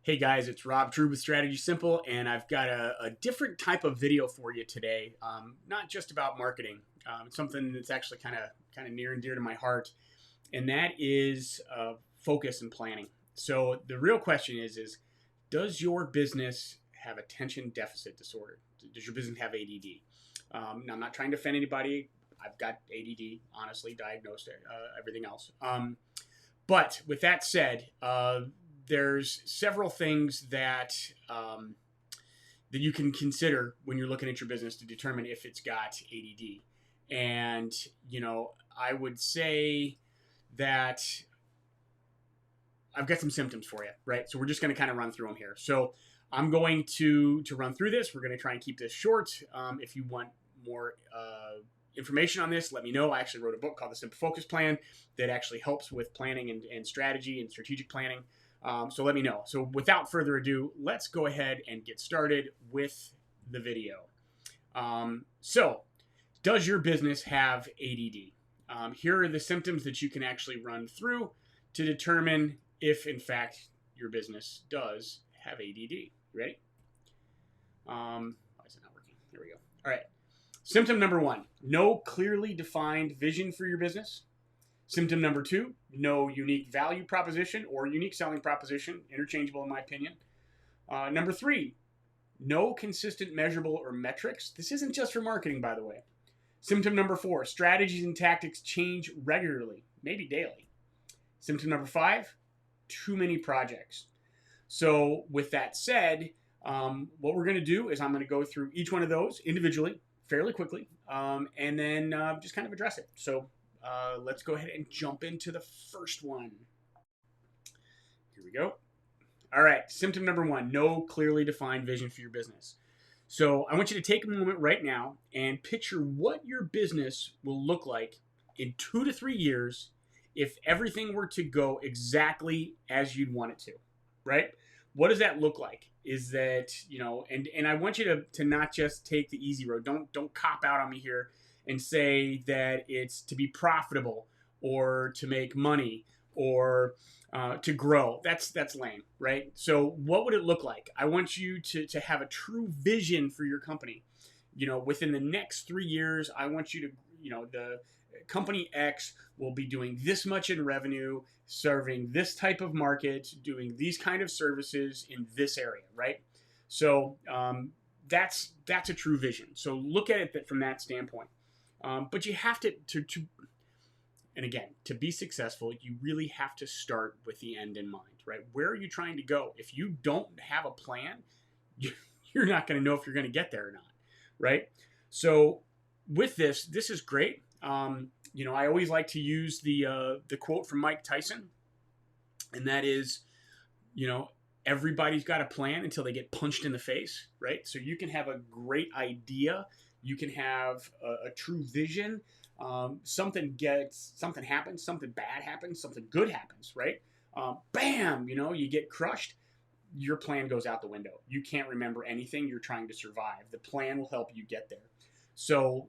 Hey guys, it's Rob Drew with Strategy Simple, and I've got a different type of video for you today. Not just about marketing, it's something that's actually kind of near and dear to my heart, and that is focus and planning. So the real question is does your business have attention deficit disorder? Does your business have ADD? Now, I'm not trying to offend anybody. I've got ADD, honestly, diagnosed, everything else. But with that said, there's several things that that you can consider when you're looking at your business to determine if it's got ADD. And I would say that I've got some symptoms for you, right? So we're just going to kind of run through them here. So I'm going to run through this. We're going to try and keep this short. If you want more information on this, let me know. I actually wrote a book called The Simple Focus Plan that actually helps with planning and strategy and strategic planning. So let me know. So without further ado, let's go ahead and get started with the video. So does your business have ADD? Here are the symptoms that you can actually run through to determine if, in fact, your business does have ADD. You ready? Why is it not working? Here we go. All right. Symptom number 1, no clearly defined vision for your business. Symptom number 2, no unique value proposition or unique selling proposition, interchangeable in my opinion. Number 3, no consistent measurable or metrics. This isn't just for marketing, by the way. Symptom number 4, strategies and tactics change regularly, maybe daily. Symptom number 5, too many projects. So with that said, what we're going to do is I'm going to go through each one of those individually, fairly quickly, and then just kind of address it. So let's go ahead and jump into the first one. Here we go. All right, symptom number 1, no clearly defined vision for your business. So I want you to take a moment right now and picture what your business will look like in 2 to 3 years if everything were to go exactly as you'd want it to, right? What does that look like? Is that, and I want you to not just take the easy road. Don't cop out on me here and say that it's to be profitable or to make money or to grow. That's lame, right? So what would it look like? I want you to have a true vision for your company. Within the next 3 years, I want you to, the company X will be doing this much in revenue, serving this type of market, doing these kind of services in this area, right? So that's a true vision. So look at it from that standpoint. But you have to and again, to be successful, you really have to start with the end in mind, right? Where are you trying to go? If you don't have a plan, you're not going to know if you're going to get there or not, right? So with this is great. I always like to use the quote from Mike Tyson, and that is, everybody's got a plan until they get punched in the face, right? So you can have a great idea, you can have a true vision. Something happens, something bad happens, something good happens, right? Bam, you get crushed. Your plan goes out the window. You can't remember anything. You're trying to survive. The plan will help you get there. So,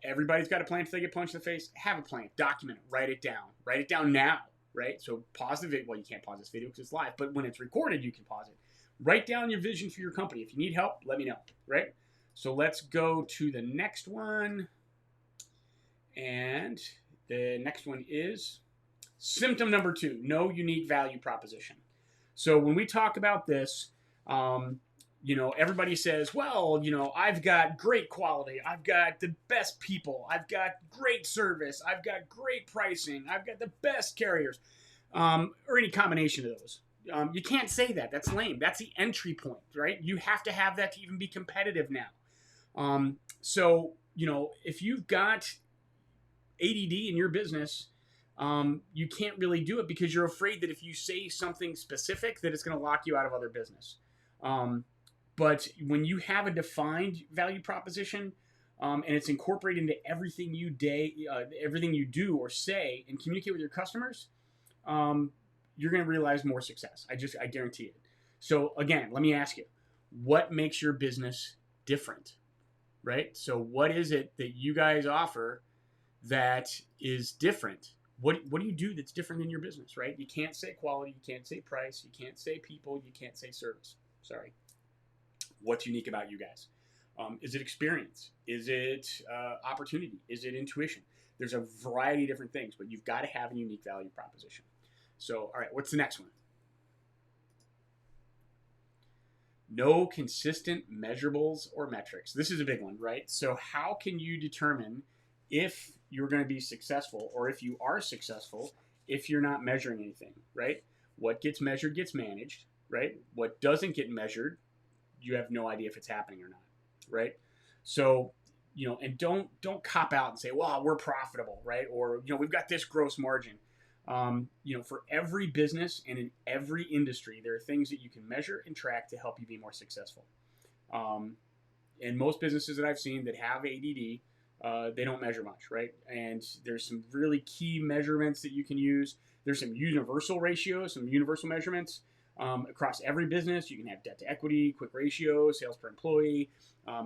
everybody's got a plan until they get punched in the face. Have a plan. Document it. Write it down. Write it down now, right? So pause the video. Well, you can't pause this video because it's live, but when it's recorded, you can pause it. Write down your vision for your company. If you need help, let me know, right? So let's go to the next one. And the next one is symptom number 2, no unique value proposition. So when we talk about this, everybody says, well, I've got great quality. I've got the best people. I've got great service. I've got great pricing. I've got the best carriers, or any combination of those. You can't say that. That's lame. That's the entry point, right? You have to have that to even be competitive now. So, if you've got ADD in your business, you can't really do it because you're afraid that if you say something specific that it's going to lock you out of other business. But when you have a defined value proposition, and it's incorporated into everything you do or say and communicate with your customers, you're going to realize more success. I guarantee it. So again, let me ask you, what makes your business different, right? So what is it that you guys offer that is different what do you do that's different than your business, right? You can't say quality, you can't say price, you can't say people, you can't say service. Sorry. What's unique about you guys? Is it experience? Is it opportunity? Is it intuition? There's a variety of different things, but you've got to have a unique value proposition. So, all right, what's the next one? No consistent measurables or metrics. This is a big one, right? So how can you determine if you're going to be successful, or if you are successful, if you're not measuring anything, right? What gets measured gets managed, right? What doesn't get measured, you have no idea if it's happening or not, right? So, and don't cop out and say, well, we're profitable, right? Or, we've got this gross margin. For every business and in every industry, there are things that you can measure and track to help you be more successful. And most businesses that I've seen that have ADD, they don't measure much, right? And there's some really key measurements that you can use. There's some universal ratios, some universal measurements across every business. You can have debt to equity, quick ratio, sales per employee.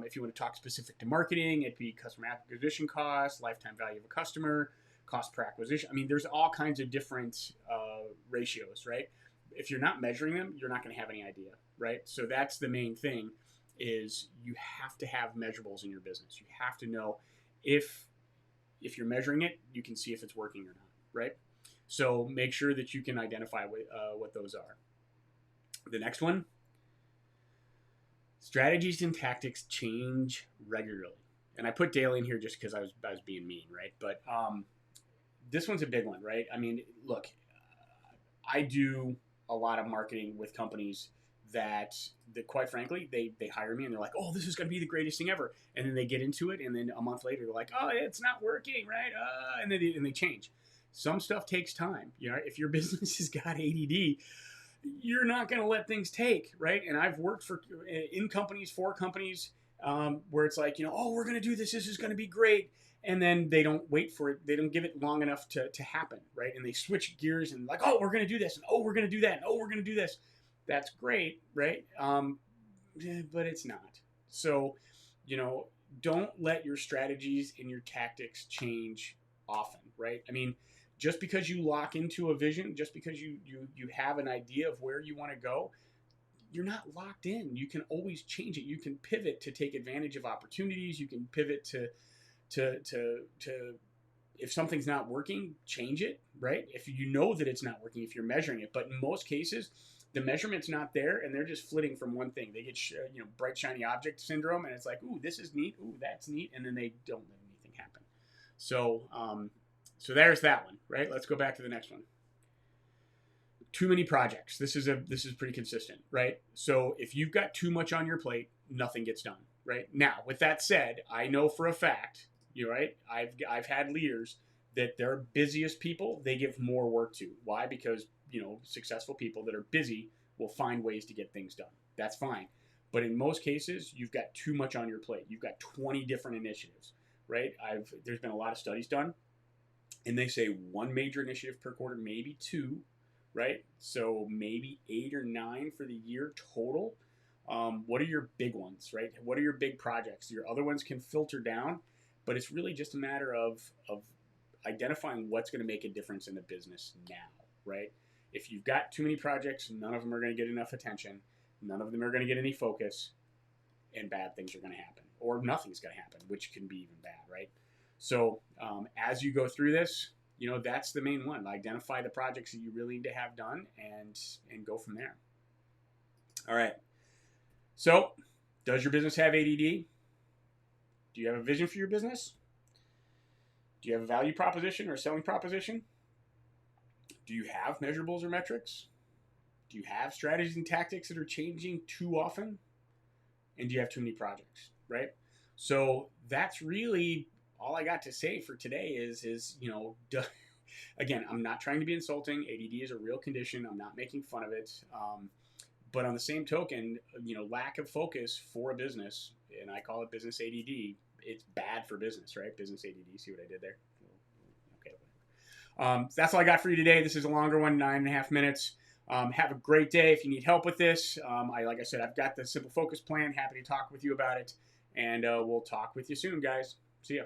If you want to talk specific to marketing, it'd be customer acquisition cost, lifetime value of a customer, cost per acquisition. I mean, there's all kinds of different ratios, right? If you're not measuring them, you're not going to have any idea, right? So that's the main thing, is you have to have measurables in your business. You have to know if you're measuring it, you can see if it's working or not, right? So make sure that you can identify what those are. The next one, strategies and tactics change regularly. And I put daily in here just because I was being mean, right? But this one's a big one, right? I mean, look, I do a lot of marketing with companies that quite frankly, they hire me and they're like, oh, this is going to be the greatest thing ever. And then they get into it, and then a month later, they're like, oh, it's not working, right? And they change. Some stuff takes time. If your business has got ADD, you're not going to let things take, right? And I've worked for companies where it's like, oh, we're going to do this. This is going to be great. And then they don't wait for it. They don't give it long enough to happen, right? And they switch gears and like, oh, we're going to do this. And oh, we're going to do that. And oh, we're going to do this. That's great, right? But it's not. So, don't let your strategies and your tactics change often, right? I mean, just because you lock into a vision, just because you have an idea of where you want to go, you're not locked in. You can always change it. You can pivot to take advantage of opportunities. You can pivot to if something's not working, change it, right? If you know that it's not working, if you're measuring it. But in most cases, the measurement's not there, and they're just flitting from one thing. They get bright shiny object syndrome, and it's like, ooh, this is neat, ooh, that's neat, and then they don't let anything happen. So so there's that one, right? Let's go back to the next one. Too many projects. This is pretty consistent, right? So if you've got too much on your plate, nothing gets done, right? Now, with that said, I know for a fact, right? I've had leaders that their busiest people, they give more work to. Why? Because successful people that are busy will find ways to get things done. That's fine. But in most cases, you've got too much on your plate. You've got 20 different initiatives, right? There's been a lot of studies done, and they say one major initiative per quarter, maybe two, right? So maybe 8 or 9 for the year total. What are your big ones, right? What are your big projects? Your other ones can filter down, but it's really just a matter of identifying what's going to make a difference in the business now, right? If you've got too many projects, none of them are going to get enough attention. None of them are going to get any focus, and bad things are going to happen, or nothing's going to happen, which can be even bad, right? So as you go through this, that's the main one. Identify the projects that you really need to have done, and go from there. All right. So, does your business have ADD? Do you have a vision for your business? Do you have a value proposition or a selling proposition? Do you have measurables or metrics? Do you have strategies and tactics that are changing too often? And do you have too many projects, right? So that's really all I got to say for today is again, I'm not trying to be insulting. ADD is a real condition. I'm not making fun of it. But on the same token, lack of focus for a business, and I call it business ADD, it's bad for business, right? Business ADD. See what I did there? Okay. That's all I got for you today. This is a longer one, 9.5 minutes. Have a great day. If you need help with this, like I said, I've got the Simple Focus plan. Happy to talk with you about it. And we'll talk with you soon, guys. See ya.